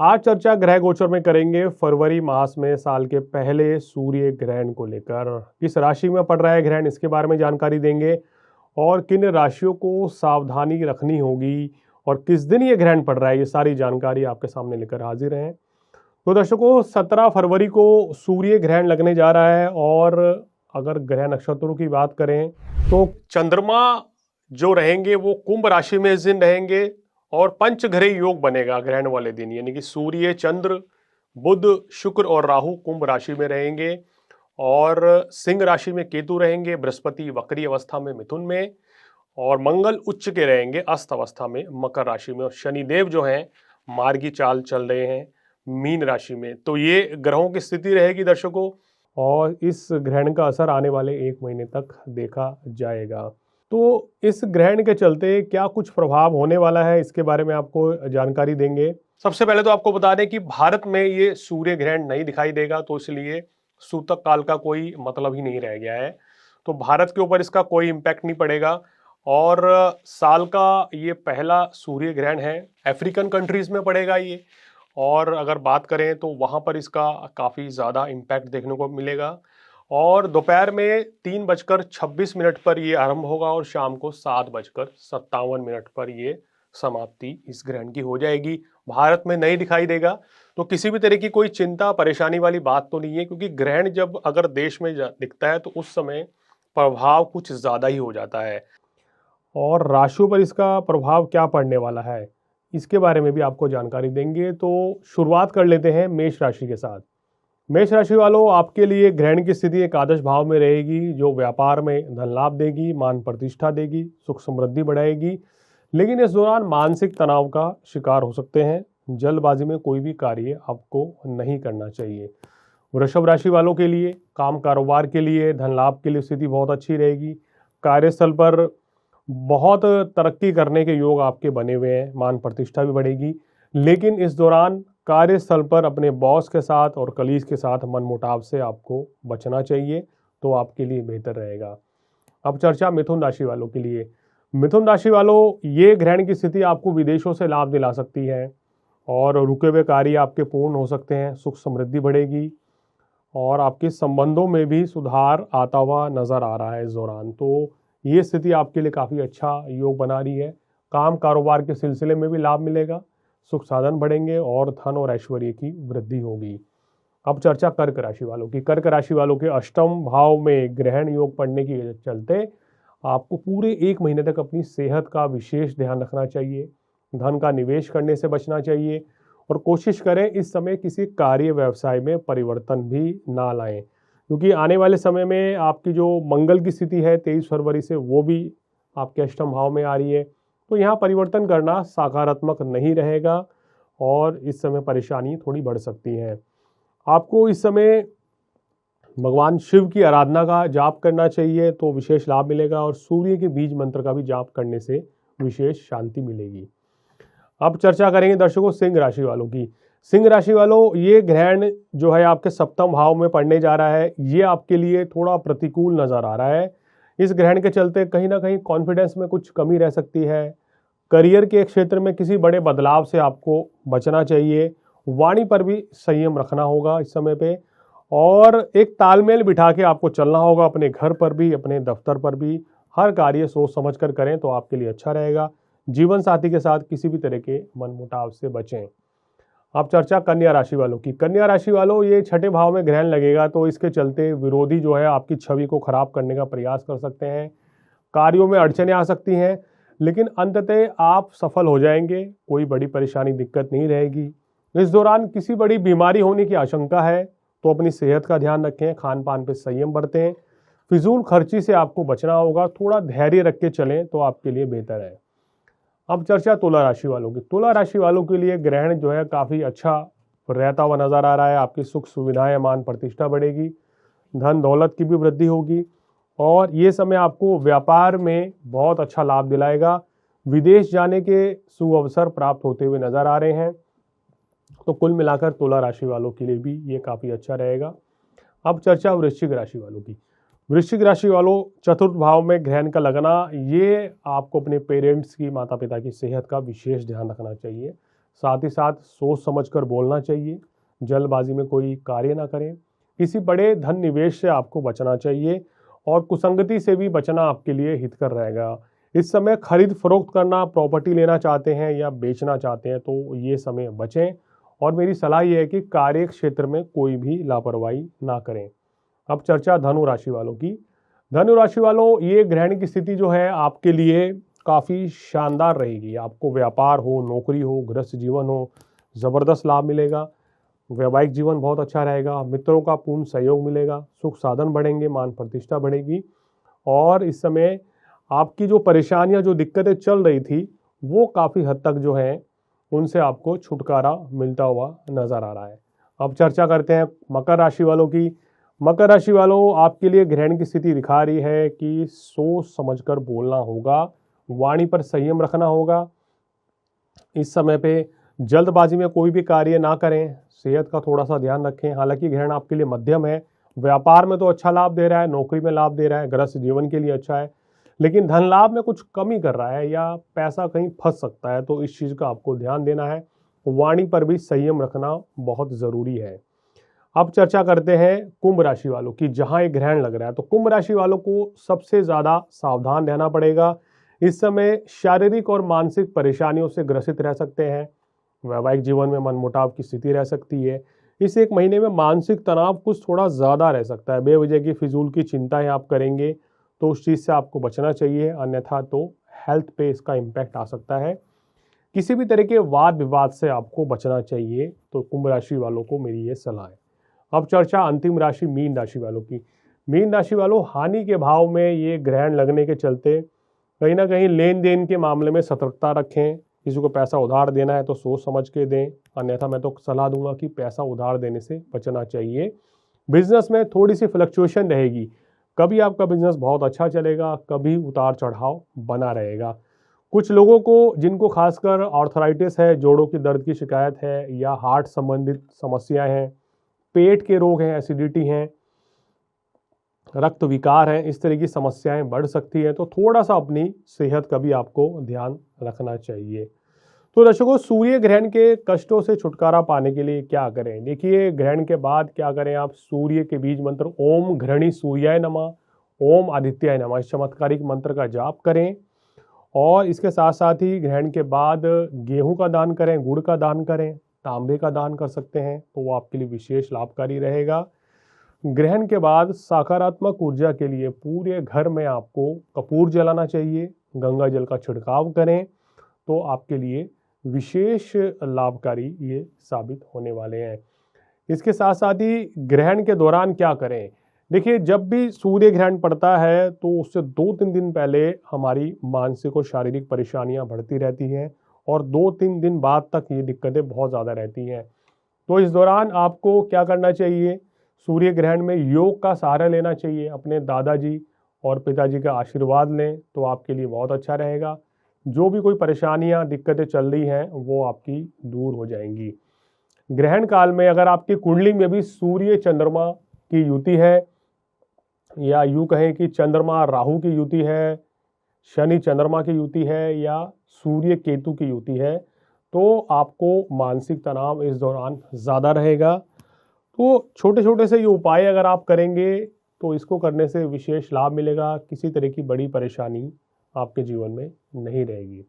आज चर्चा ग्रह गोचर में करेंगे फरवरी मास में साल के पहले सूर्य ग्रहण को लेकर। किस राशि में पड़ रहा है ग्रहण, इसके बारे में जानकारी देंगे और किन राशियों को सावधानी रखनी होगी और किस दिन ये ग्रहण पड़ रहा है, ये सारी जानकारी आपके सामने लेकर हाजिर हैं। तो दर्शकों, 17 फरवरी को सूर्य ग्रहण लगने जा रहा है और अगर ग्रह नक्षत्रों की बात करें तो चंद्रमा जो रहेंगे वो कुंभ राशि में इस दिन रहेंगे और पंचग्रह योग बनेगा ग्रहण वाले दिन, यानी कि सूर्य, चंद्र, बुध, शुक्र और राहु कुंभ राशि में रहेंगे और सिंह राशि में केतु रहेंगे, बृहस्पति वक्री अवस्था में मिथुन में और मंगल उच्च के रहेंगे अस्त अवस्था में मकर राशि में और शनिदेव जो हैं मार्गी चाल चल रहे हैं मीन राशि में। तो ये ग्रहों की स्थिति रहेगी दर्शकों और इस ग्रहण का असर आने वाले 1 महीने तक देखा जाएगा। तो इस ग्रहण के चलते क्या कुछ प्रभाव होने वाला है, इसके बारे में आपको जानकारी देंगे। सबसे पहले तो आपको बता दें कि भारत में ये सूर्य ग्रहण नहीं दिखाई देगा, तो इसलिए सूतक काल का कोई मतलब ही नहीं रह गया है, तो भारत के ऊपर इसका कोई इम्पैक्ट नहीं पड़ेगा। और साल का ये पहला सूर्य ग्रहण है, अफ्रीकन कंट्रीज में पड़ेगा ये, और अगर बात करें तो वहाँ पर इसका काफ़ी ज़्यादा इम्पैक्ट देखने को मिलेगा। और दोपहर में 3:26 पर ये आरंभ होगा और शाम को 7:57 पर ये समाप्ति इस ग्रहण की हो जाएगी। भारत में नहीं दिखाई देगा, तो किसी भी तरह की कोई चिंता परेशानी वाली बात तो नहीं है, क्योंकि ग्रहण जब अगर देश में दिखता है तो उस समय प्रभाव कुछ ज़्यादा ही हो जाता है। और राशियों पर इसका प्रभाव क्या पड़ने वाला है, इसके बारे में भी आपको जानकारी देंगे। तो शुरुआत कर लेते हैं मेष राशि के साथ। मेष राशि वालों, आपके लिए ग्रहण की स्थिति एकादश भाव में रहेगी, जो व्यापार में धन लाभ देगी, मान प्रतिष्ठा देगी, सुख समृद्धि बढ़ाएगी। लेकिन इस दौरान मानसिक तनाव का शिकार हो सकते हैं। जल्दबाजी में कोई भी कार्य आपको नहीं करना चाहिए। वृषभ राशि वालों के लिए काम कारोबार के लिए, धन लाभ के लिए स्थिति बहुत अच्छी रहेगी। कार्यस्थल पर बहुत तरक्की करने के योग आपके बने हुए हैं, मान प्रतिष्ठा भी बढ़ेगी। लेकिन इस दौरान कार्यस्थल पर अपने बॉस के साथ और कलीग के साथ मनमुटाव से आपको बचना चाहिए, तो आपके लिए बेहतर रहेगा। अब चर्चा मिथुन राशि वालों के लिए। मिथुन राशि वालों, ये ग्रहण की स्थिति आपको विदेशों से लाभ दिला सकती है और रुके हुए कार्य आपके पूर्ण हो सकते हैं। सुख समृद्धि बढ़ेगी और आपके संबंधों में भी सुधार आता हुआ नजर आ रहा है इस दौरान। तो ये स्थिति आपके लिए काफ़ी अच्छा योग बना रही है। काम कारोबार के सिलसिले में भी लाभ मिलेगा, सुख साधन बढ़ेंगे और धन और ऐश्वर्य की वृद्धि होगी। अब चर्चा कर्क राशि वालों की। कर्क राशि वालों के अष्टम भाव में ग्रहण योग पड़ने के चलते आपको पूरे 1 महीने तक अपनी सेहत का विशेष ध्यान रखना चाहिए। धन का निवेश करने से बचना चाहिए और कोशिश करें इस समय किसी कार्य व्यवसाय में परिवर्तन भी ना लाएं, क्योंकि आने वाले समय में आपकी जो मंगल की स्थिति है 23 फरवरी से वो भी आपके अष्टम भाव में आ रही है, तो यहाँ परिवर्तन करना सकारात्मक नहीं रहेगा और इस समय परेशानी थोड़ी बढ़ सकती है। आपको इस समय भगवान शिव की आराधना का जाप करना चाहिए, तो विशेष लाभ मिलेगा और सूर्य के बीज मंत्र का भी जाप करने से विशेष शांति मिलेगी। अब चर्चा करेंगे दर्शकों सिंह राशि वालों की। सिंह राशि वालों, ये ग्रहण जो है आपके सप्तम भाव में पड़ने जा रहा है, ये आपके लिए थोड़ा प्रतिकूल नजर आ रहा है। इस ग्रहण के चलते कहीं ना कहीं कॉन्फिडेंस में कुछ कमी रह सकती है। करियर के क्षेत्र में किसी बड़े बदलाव से आपको बचना चाहिए। वाणी पर भी संयम रखना होगा इस समय पे और एक तालमेल बिठा के आपको चलना होगा, अपने घर पर भी अपने दफ्तर पर भी। हर कार्य सोच समझ कर करें तो आपके लिए अच्छा रहेगा। जीवन साथी के साथ किसी भी तरह के मनमुटाव से बचें। अब चर्चा कन्या राशि वालों की। कन्या राशि वालों, ये छठे भाव में ग्रहण लगेगा, तो इसके चलते विरोधी जो है आपकी छवि को खराब करने का प्रयास कर सकते हैं। कार्यों में अड़चनें आ सकती हैं, लेकिन अंततः आप सफल हो जाएंगे। कोई बड़ी परेशानी दिक्कत नहीं रहेगी। इस दौरान किसी बड़ी बीमारी होने की आशंका है, तो अपनी सेहत का ध्यान रखें, खान पान पर संयम बरतें। फिजूल खर्ची से आपको बचना होगा, थोड़ा धैर्य रख के चलें तो आपके लिए बेहतर है। अब चर्चा तुला राशि वालों की। तुला राशि वालों के लिए ग्रहण जो है काफ़ी अच्छा रहता हुआ नजर आ रहा है। आपकी सुख सुविधाएं, मान प्रतिष्ठा बढ़ेगी, धन दौलत की भी वृद्धि होगी और ये समय आपको व्यापार में बहुत अच्छा लाभ दिलाएगा। विदेश जाने के शुभ अवसर प्राप्त होते हुए नजर आ रहे हैं। तो कुल मिलाकर तुला राशि वालों के लिए भी ये काफ़ी अच्छा रहेगा। अब चर्चा वृश्चिक राशि वालों की। वृश्चिक राशि वालों, चतुर्थ भाव में ग्रहण का लगना, ये आपको अपने पेरेंट्स की, माता पिता की सेहत का विशेष ध्यान रखना चाहिए। साथ ही साथ सोच समझकर बोलना चाहिए, जल्दबाजी में कोई कार्य ना करें, किसी बड़े धन निवेश से आपको बचना चाहिए और कुसंगति से भी बचना आपके लिए हितकर रहेगा। इस समय खरीद फरोख्त करना, प्रॉपर्टी लेना चाहते हैं या बेचना चाहते हैं तो ये समय बचें और मेरी सलाह ये है कि कार्य क्षेत्र में कोई भी लापरवाही ना करें। अब चर्चा धनु राशि वालों की। धनु राशि वालों, ये ग्रहण की स्थिति जो है आपके लिए काफ़ी शानदार रहेगी। आपको व्यापार हो, नौकरी हो, गृहस्थ जीवन हो, ज़बरदस्त लाभ मिलेगा। वैवाहिक जीवन बहुत अच्छा रहेगा, मित्रों का पूर्ण सहयोग मिलेगा, सुख साधन बढ़ेंगे, मान प्रतिष्ठा बढ़ेगी और इस समय आपकी जो परेशानियां, जो दिक्कतें चल रही थी वो काफ़ी हद तक जो है उनसे आपको छुटकारा मिलता हुआ नजर आ रहा है। अब चर्चा करते हैं मकर राशि वालों की। मकर राशि वालों, आपके लिए ग्रहण की स्थिति दिखा रही है कि सोच समझकर बोलना होगा, वाणी पर संयम रखना होगा। इस समय पे जल्दबाजी में कोई भी कार्य ना करें, सेहत का थोड़ा सा ध्यान रखें। हालांकि ग्रहण आपके लिए मध्यम है, व्यापार में तो अच्छा लाभ दे रहा है, नौकरी में लाभ दे रहा है, गृहस्थ जीवन के लिए अच्छा है, लेकिन धन लाभ में कुछ कमी कर रहा है या पैसा कहीं फंस सकता है, तो इस चीज़ का आपको ध्यान देना है। वाणी पर भी संयम रखना बहुत ज़रूरी है। अब चर्चा करते हैं कुंभ राशि वालों की, जहां एक ग्रहण लग रहा है। तो कुंभ राशि वालों को सबसे ज़्यादा सावधान रहना पड़ेगा। इस समय शारीरिक और मानसिक परेशानियों से ग्रसित रह सकते हैं। वैवाहिक जीवन में मनमुटाव की स्थिति रह सकती है। इस एक महीने में मानसिक तनाव कुछ थोड़ा ज़्यादा रह सकता है। बेवजह की फिजूल की चिंताएं आप करेंगे तो उस चीज़ से आपको बचना चाहिए, अन्यथा तो हेल्थ पे इसका इम्पैक्ट आ सकता है। किसी भी तरह के वाद विवाद से आपको बचना चाहिए। तो कुंभ राशि वालों को मेरी ये सलाह है। अब चर्चा अंतिम राशि मीन राशि वालों की। मीन राशि वालों, हानि के भाव में ये ग्रहण लगने के चलते कहीं ना कहीं लेन देन के मामले में सतर्कता रखें। किसी को पैसा उधार देना है तो सोच समझ के दें, अन्यथा मैं तो सलाह दूंगा कि पैसा उधार देने से बचना चाहिए। बिजनेस में थोड़ी सी फ्लक्चुएशन रहेगी, कभी आपका बिजनेस बहुत अच्छा चलेगा, कभी उतार चढ़ाव बना रहेगा। कुछ लोगों को, जिनको खासकर आर्थराइटिस है, जोड़ों की दर्द की शिकायत है या हार्ट संबंधित समस्याएं हैं, पेट के रोग हैं, एसिडिटी हैं, रक्त विकार हैं, इस तरह की समस्याएं बढ़ सकती हैं, तो थोड़ा सा अपनी सेहत का भी आपको ध्यान रखना चाहिए। तो दर्शकों, सूर्य ग्रहण के कष्टों से छुटकारा पाने के लिए क्या करें? देखिए, ग्रहण के बाद क्या करें आप? सूर्य के बीज मंत्र ओम घृणी सूर्याय नमः, ओम आदित्याय नमः, इस चमत्कारिक मंत्र का जाप करें और इसके साथ साथ ही ग्रहण के बाद गेहूं का दान करें, गुड़ का दान करें, तांबे का दान कर सकते हैं, तो वो आपके लिए विशेष लाभकारी रहेगा। ग्रहण के बाद सकारात्मक ऊर्जा के लिए पूरे घर में आपको कपूर जलाना चाहिए, गंगा जल का छिड़काव करें, तो आपके लिए विशेष लाभकारी ये साबित होने वाले हैं। इसके साथ साथ ही ग्रहण के दौरान क्या करें? देखिए, जब भी सूर्य ग्रहण पड़ता है तो उससे 2-3 दिन पहले हमारी मानसिक और शारीरिक परेशानियां बढ़ती रहती हैं और 2-3 दिन बाद तक ये दिक्कतें बहुत ज़्यादा रहती हैं। तो इस दौरान आपको क्या करना चाहिए? सूर्य ग्रहण में योग का सहारा लेना चाहिए, अपने दादाजी और पिताजी का आशीर्वाद लें तो आपके लिए बहुत अच्छा रहेगा। जो भी कोई परेशानियां, दिक्कतें चल रही हैं वो आपकी दूर हो जाएंगी। ग्रहण काल में अगर आपकी कुंडली में भी सूर्य चंद्रमा की युति है, या यूं कहें कि चंद्रमा राहु की युति है, शनि चंद्रमा की युति है या सूर्य केतु की युति है, तो आपको मानसिक तनाव इस दौरान ज़्यादा रहेगा। तो छोटे छोटे से ये उपाय अगर आप करेंगे तो इसको करने से विशेष लाभ मिलेगा। किसी तरह की बड़ी परेशानी आपके जीवन में नहीं रहेगी।